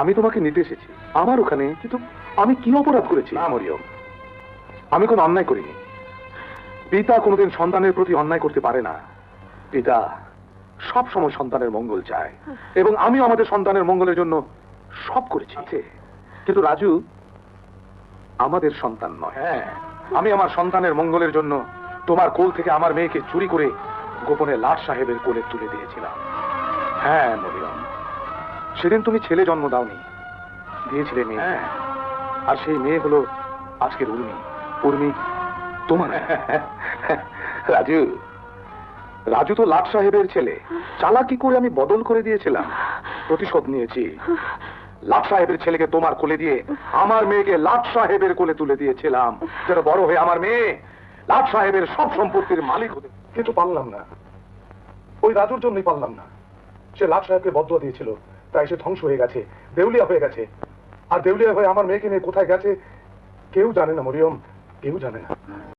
আমি তোমাকে নিতে এসেছি আমার ওখানে, কিন্তু আমি কি অপরাধ করেছি? না মরিয়ম, আমি কোনো অন্যায় করিনি। পিতা কোনোদিন সন্তানের প্রতি অন্যায় করতে পারে না। পিতা সব সময় সন্তানের মঙ্গল চায়, এবং আমি আমাদের সন্তানের মঙ্গলের জন্য সব করেছি। কিন্তু রাজু আমাদের সন্তান নয়। হ্যাঁ, আমি আমার সন্তানের মঙ্গলের জন্য তোমার কোল থেকে আমার মেয়েকে চুরি করে গোপনে লাট সাহেবের কোলে তুলে দিয়েছিলাম। হ্যাঁ মরিয়ম, সেদিন তুমি ছেলে জন্ম দাওনি, দিয়েছিলে মেয়ে। হ্যাঁ, আর সেই মেয়ে হলো আজকের উর্মি। উর্মি তোমার। রাজু, রাজু তো লাট সাহেবের ছেলে। চালাকি করে আমি বদল করে দিয়েছিলাম, প্রতিশোধ নিয়েছি। লাট সাহেবের ছেলেকে তোমার কোলে দিয়ে আমার মেয়েকে লাট সাহেবের কোলে তুলে দিয়েছিলাম, যেন বড় হয়ে আমার মেয়ে লাট সাহেবের সব সম্পত্তির মালিক হতে। কিন্তু পারলাম না, ওই রাজুর জন্যই পারলাম না। সে লাট সাহেবকে বদলা দিয়েছিল, তাই সে ধ্বংস হয়ে গেছে, দেউলিয়া হয়ে গেছে। আর দেউলিয়া হয়ে আমার মেয়েকে নিয়ে কোথায় গেছে কেউ জানে না মরিয়ম, কেউ জানে না।